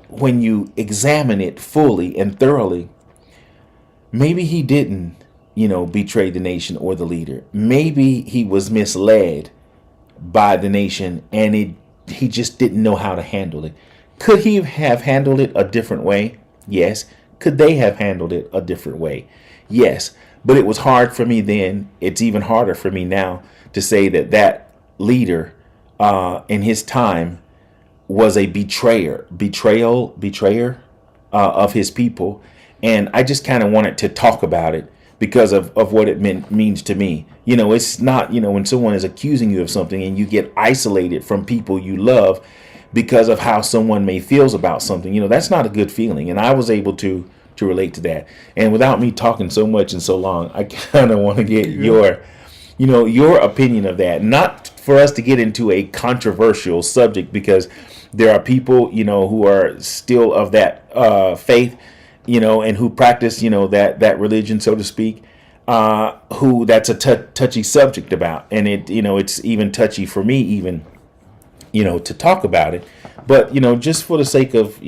when you examine it fully and thoroughly, maybe he didn't, betray the nation or the leader. Maybe he was misled by the nation, and he just didn't know how to handle it. Could he have handled it a different way? Yes. Could they have handled it a different way? Yes. But it was hard for me then. It's even harder for me now to say that leader in his time was a betrayer of his people. And I just kind of wanted to talk about it because of what it means to me. It's not, when someone is accusing you of something and you get isolated from people you love because of how someone may feels about something, that's not a good feeling. And I was able to relate to that. And without me talking so much and so long, I kind of want to get your opinion of that. Not for us to get into a controversial subject, because there are people, who are still of that faith, and who practice, that religion, so to speak, who that's a touchy subject about. And it's even touchy for me, even to talk about it. But, just for the sake of,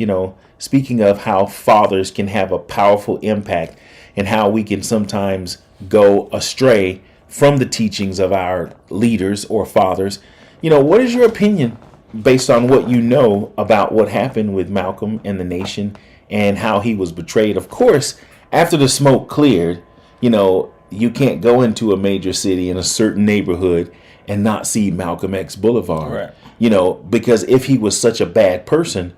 speaking of how fathers can have a powerful impact and how we can sometimes go astray from the teachings of our leaders or fathers, what is your opinion based on what you know about what happened with Malcolm and the nation and how he was betrayed? Of course, after the smoke cleared, you can't go into a major city in a certain neighborhood and not see Malcolm X Boulevard. Right. Because if he was such a bad person,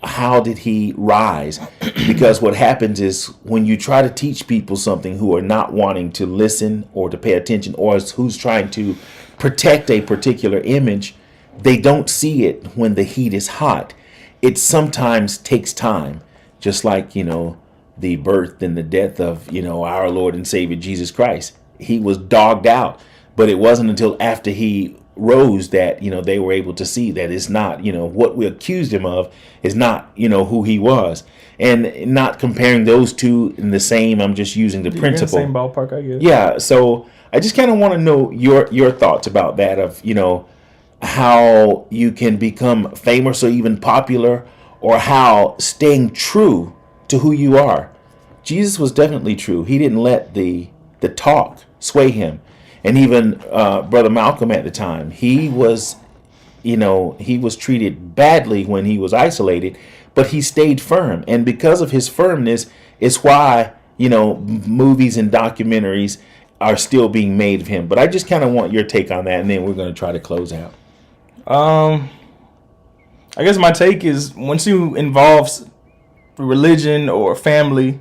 how did he rise? Because what happens is when you try to teach people something who are not wanting to listen or to pay attention, or who's trying to protect a particular image, they don't see it when the heat is hot. It sometimes takes time, just like, the birth and the death of, our Lord and Savior Jesus Christ. He was dogged out, but it wasn't until after he rose that, they were able to see that it's not, what we accused him of is not, who he was. And not comparing those two in the same, I'm just using the principle. In the same ballpark, I guess. Yeah, so I just kind of want to know your thoughts about that, of, how you can become famous or even popular, or how staying true to who you are. Jesus was definitely true. He didn't let the talk sway him. And even Brother Malcolm at the time, he was treated badly when he was isolated, but he stayed firm. And because of his firmness, it's why, movies and documentaries are still being made of him. But I just kind of want your take on that, and then we're going to try to close out. I guess my take is, once you involve religion or family,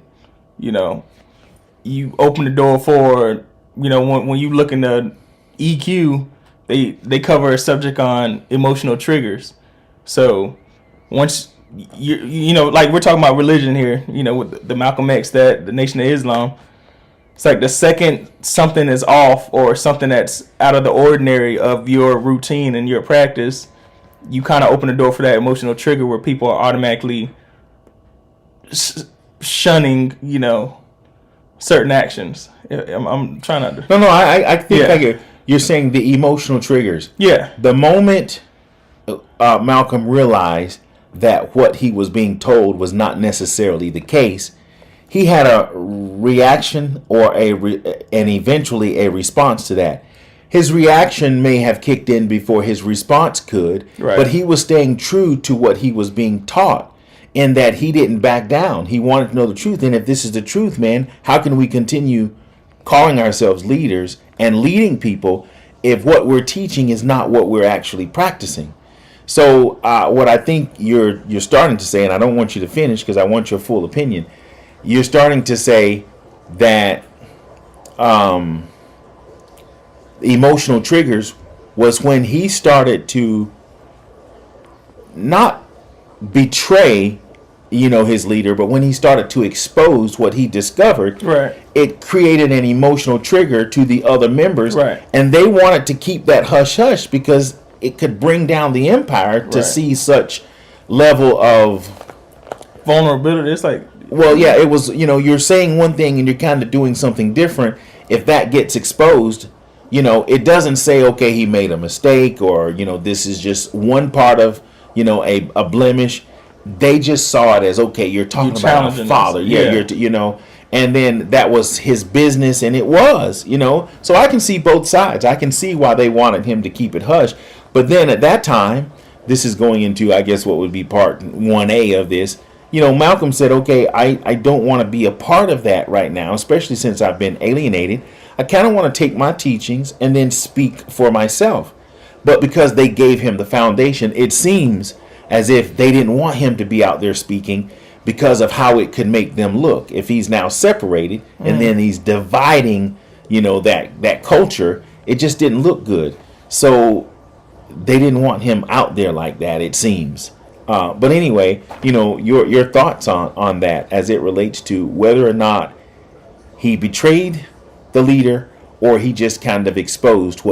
you open the door for, when you look into EQ, they cover a subject on emotional triggers. So once like we're talking about religion here, with the Malcolm X, that the Nation of Islam, it's like the second something is off or something that's out of the ordinary of your routine and your practice, you kind of open the door for that emotional trigger where people are automatically shunning, certain actions. I'm trying to. No, I think I get. You're saying the emotional triggers. Yeah. The moment Malcolm realized that what he was being told was not necessarily the case, he had a reaction or and eventually a response to that. His reaction may have kicked in before his response could, right, but he was staying true to what he was being taught, in that he didn't back down. He wanted to know the truth. And if this is the truth, man, how can we continue calling ourselves leaders and leading people if what we're teaching is not what we're actually practicing? So what I think you're starting to say, and I don't want you to finish because I want your full opinion, you're starting to say that emotional triggers was when he started to not betray, his leader, but when he started to expose what he discovered, right, it created an emotional trigger to the other members, right, and they wanted to keep that hush hush because it could bring down the empire to right, see such level of vulnerability. It's like, well, yeah, it was, you're saying one thing and you're kind of doing something different. If that gets exposed, it doesn't say, okay, he made a mistake, or, this is just one part of, a blemish. They just saw it as, okay, you're talking about a father. Yeah, you're, and then that was his business, and it was, So I can see both sides. I can see why they wanted him to keep it hush. But then at that time, this is going into, I guess, what would be part 1A of this. Malcolm said, okay, I don't want to be a part of that right now, especially since I've been alienated. I kind of want to take my teachings and then speak for myself. But because they gave him the foundation, it seems as if they didn't want him to be out there speaking because of how it could make them look. If he's now separated and then he's dividing, that culture, it just didn't look good. So they didn't want him out there like that, it seems. But anyway, your thoughts on that as it relates to whether or not he betrayed the leader or he just kind of exposed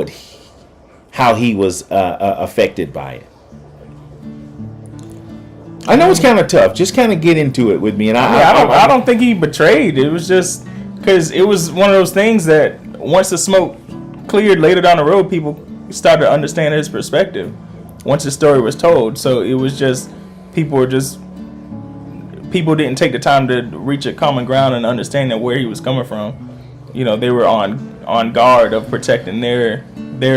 how he was affected by it. I know it's kind of tough. Just kind of get into it with me. And I don't think he betrayed. It was just because it was one of those things that once the smoke cleared later down the road, people started to understand his perspective. once the story was told. So it was just people didn't take the time to reach a common ground and understand that where he was coming from. You know, they were on guard of protecting their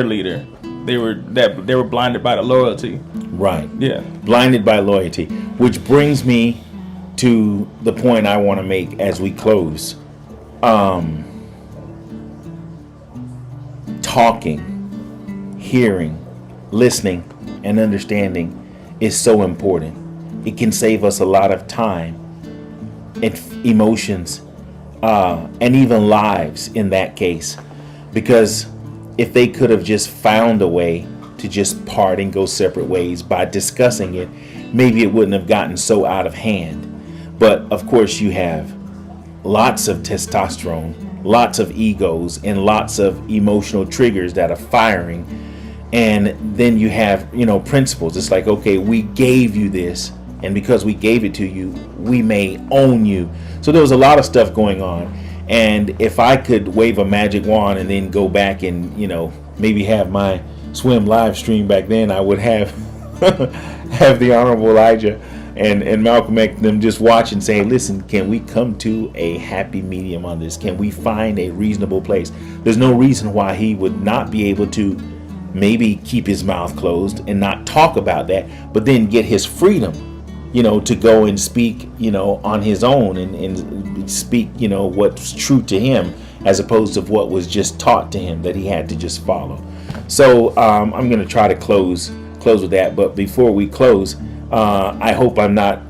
leader. They were blinded by the loyalty. Right. Yeah. Blinded by loyalty, which brings me to the point I want to make as we close. Talking, hearing, listening, and understanding is so important. It can save us a lot of time and emotions, and even lives in that case. Because if they could have just found a way to just part and go separate ways by discussing it, maybe it wouldn't have gotten so out of hand. But of course, you have lots of testosterone, lots of egos, and lots of emotional triggers that are firing. And then you have, principles. It's like, okay, we gave you this, and because we gave it to you, we may own you. So there was a lot of stuff going on. And if I could wave a magic wand and then go back and, maybe have my swim live stream back then, I would have have the Honorable Elijah and Malcolm X them just watch and say, listen, can we come to a happy medium on this? Can we find a reasonable place? There's no reason why he would not be able to maybe keep his mouth closed and not talk about that, but then get his freedom, to go and speak, on his own and speak, what's true to him, as opposed to what was just taught to him that he had to just follow. So I'm going to try to close with that. But before we close, I hope I'm not,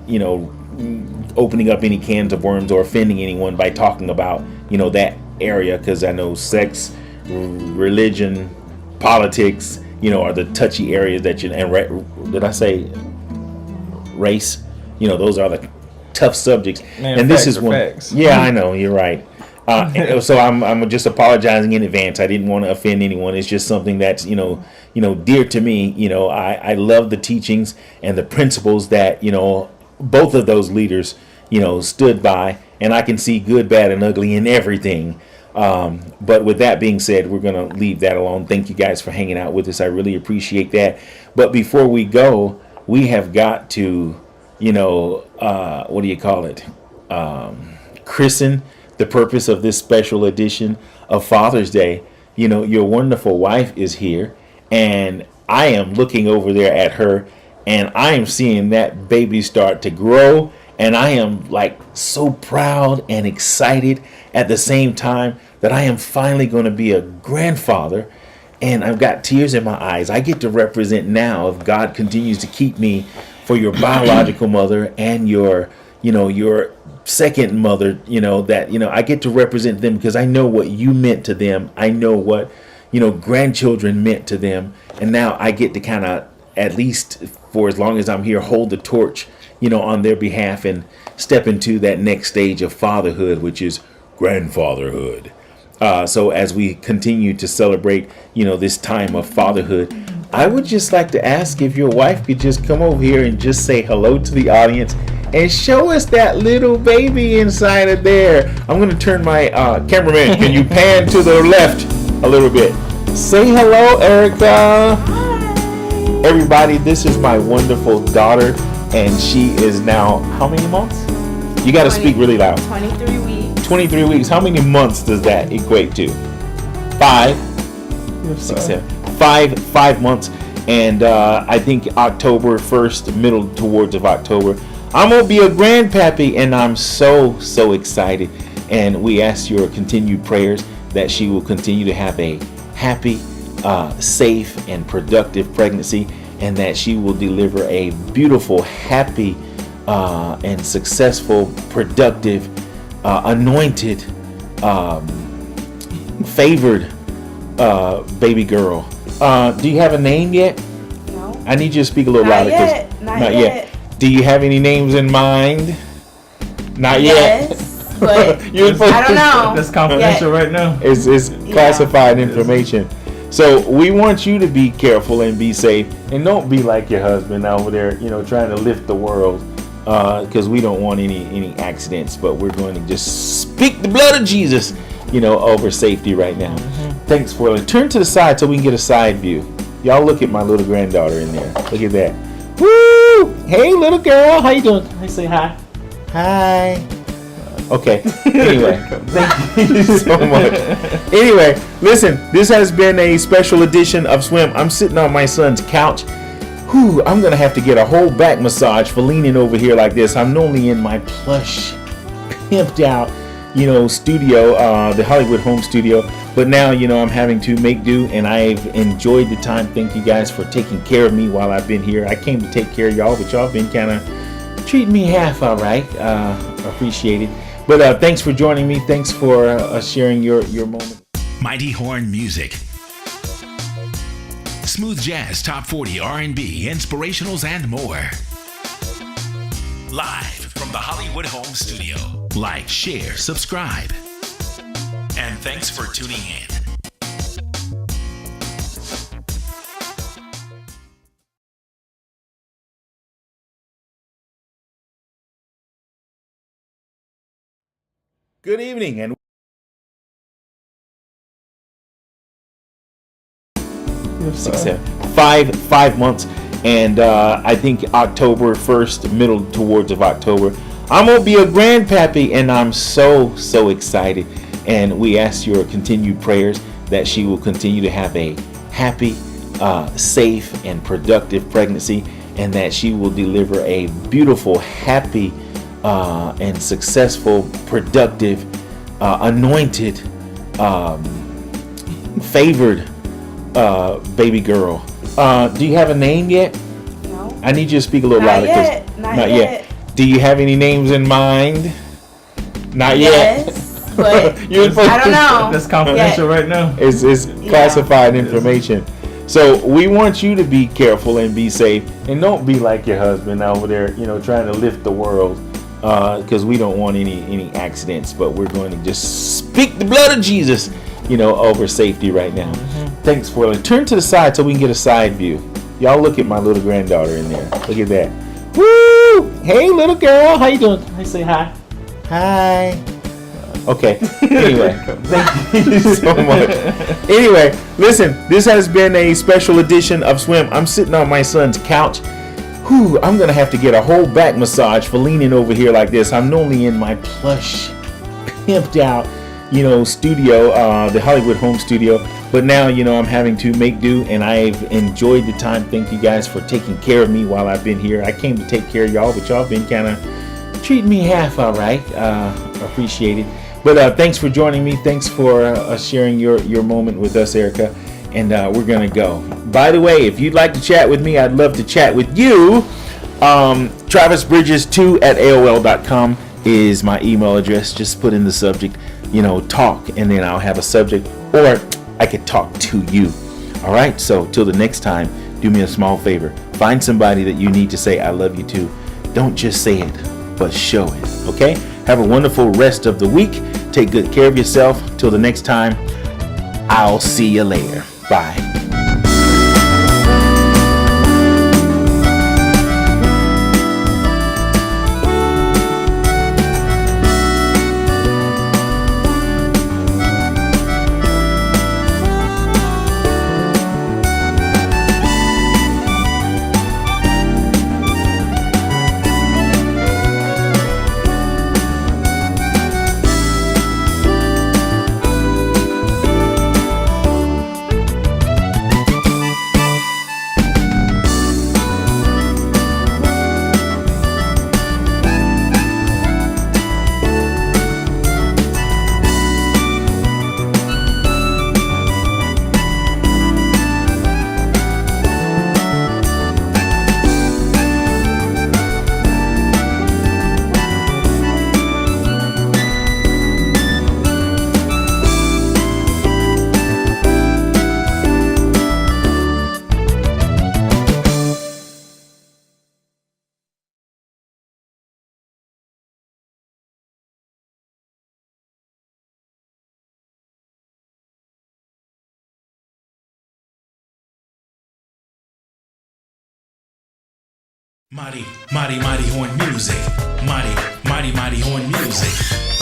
opening up any cans of worms or offending anyone by talking about, that area, because I know sex, religion, politics, are the touchy areas that did I say race? Those are the tough subjects. Man, and this is one. Facts. Yeah, I know, you're right. So I'm just apologizing in advance. I didn't want to offend anyone. It's just something that's dear to me. I love the teachings and the principles that both of those leaders stood by, and I can see good, bad, and ugly in everything. But with that being said, we're going to leave that alone. Thank you guys for hanging out with us. I really appreciate that. But before we go, we have got to, what do you call it? Christen the purpose of this special edition of Father's Day. Your wonderful wife is here, and I am looking over there at her, and I am seeing that baby start to grow, and I am like so proud and excited at the same time that I am finally going to be a grandfather, and I've got tears in my eyes. I get to represent now, if God continues to keep me, for your biological mother and your second mother, I get to represent them, because I know what you meant to them. I know what, grandchildren meant to them. And now I get to kind of, at least for as long as I'm here, hold the torch, on their behalf and step into that next stage of fatherhood, which is grandfatherhood. So as we continue to celebrate, this time of fatherhood, I would just like to ask if your wife could just come over here and just say hello to the audience and show us that little baby inside of there. I'm going to turn my cameraman. Can you pan to the left a little bit? Say hello, Erica. Hi. Everybody, this is my wonderful daughter, and she is now, how many months? You got to speak really loud. 23 weeks. 23 weeks. How many months does that equate to? 5, 6, 7. 5 months. And I think October 1st, middle towards of October, I'm going to be a grandpappy, and I'm so excited. And we ask your continued prayers that she will continue to have a happy, safe, and productive pregnancy, and that she will deliver a beautiful, happy, and successful, productive, anointed, favored baby girl. Do you have a name yet? No. I need you to speak a little louder. Not yet. Do you have any names in mind? Not yes, yet. But I don't know. That's confidential right now. It's classified information. So we want you to be careful and be safe, and don't be like your husband over there, trying to lift the world, because we don't want any accidents. But we're going to just speak the blood of Jesus, over safety right now. Mm-hmm. Thanks for it. Turn to the side so we can get a side view. Y'all look at my little granddaughter in there. Look at that. Woo! Hey, little girl. How you doing? Can I say hi? Hi. Okay. Anyway, thank you so much. Anyway, listen, this has been a special edition of Swim. I'm sitting on my son's couch. Whew, I'm going to have to get a whole back massage for leaning over here like this. I'm normally in my plush, pimped out, studio, the Hollywood home studio. But now, I'm having to make do, and I've enjoyed the time. Thank you guys for taking care of me while I've been here. I came to take care of y'all, but y'all been kind of treating me half all right. Appreciate it. But thanks for joining me. Thanks for sharing your moment. Mighty Horn Music. Smooth jazz, top 40, R&B, inspirationals, and more. Live from the Hollywood home studio. Like, share, subscribe. And thanks for tuning in. Good evening, and 5 months, and I think October 1st, middle towards of October, I'm gonna be a grandpappy, and I'm so excited. And we ask your continued prayers that she will continue to have a happy, safe, and productive pregnancy, and that she will deliver a beautiful, happy, and successful, productive, anointed, favored baby girl. Do you have a name yet? No. I need you to speak a little louder. Not yet. Do you have any names in mind? Not yet. Yes, but I don't know. That's confidential right now. It's classified information. So we want you to be careful and be safe, and don't be like your husband over there, trying to lift the world, because we don't want any accidents. But we're going to just speak the blood of Jesus, over safety right now. Thanks for it. Turn to the side so we can get a side view. Y'all look at my little granddaughter in there. Look at that. Woo! Hey, little girl. How you doing? Can I say hi? Hi. Okay. Anyway, thank you so much. Anyway, listen, this has been a special edition of Swim. I'm sitting on my son's couch. Whew, I'm going to have to get a whole back massage for leaning over here like this. I'm normally in my plush, pimped out, studio, the Hollywood home studio. But now, I'm having to make do, and I've enjoyed the time. Thank you guys for taking care of me while I've been here. I came to take care of y'all, but y'all been kind of treating me half all right. Appreciate it. But thanks for joining me. Thanks for sharing your moment with us, Erica. And we're going to go. By the way, if you'd like to chat with me, I'd love to chat with you. TravisBridges2@AOL.com is my email address. Just put in the subject, talk, and then I'll have a subject, or I could talk to you. All right. So till the next time, do me a small favor. Find somebody that you need to say I love you to. Don't just say it, but show it. Okay. Have a wonderful rest of the week. Take good care of yourself. Till the next time, I'll see you later. Bye. Mighty Horn Music. Mighty Horn Music.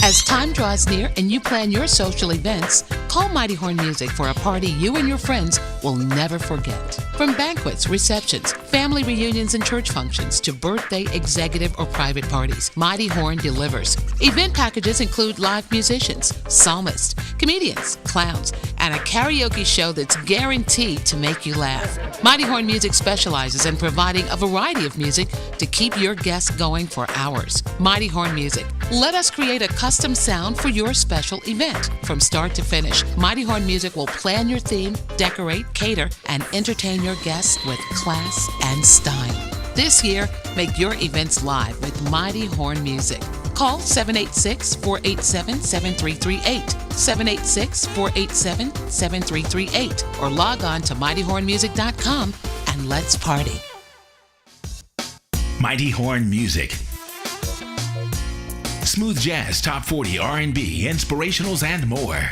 As time draws near and you plan your social events, call Mighty Horn Music for a party you and your friends will never forget. From banquets, receptions, family reunions, and church functions to birthday, executive, or private parties, Mighty Horn delivers. Event packages include live musicians, psalmists, comedians, clowns, and a karaoke show that's guaranteed to make you laugh. Mighty Horn Music specializes in providing a variety of music to keep your guests going for hours. Mighty Horn Music. Let us create a custom sound for your special event. From start to finish, Mighty Horn Music will plan your theme, decorate, cater, and entertain your guests with class and style. This year, make your events live with Mighty Horn Music. Call 786-487-7338, 786-487-7338, or log on to mightyhornmusic.com and let's party. Mighty Horn Music. Smooth jazz, top 40, R&B, inspirationals, and more.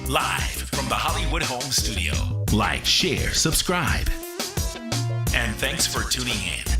Live from the Hollywood Home Studio. Like, share, subscribe. And thanks for tuning in.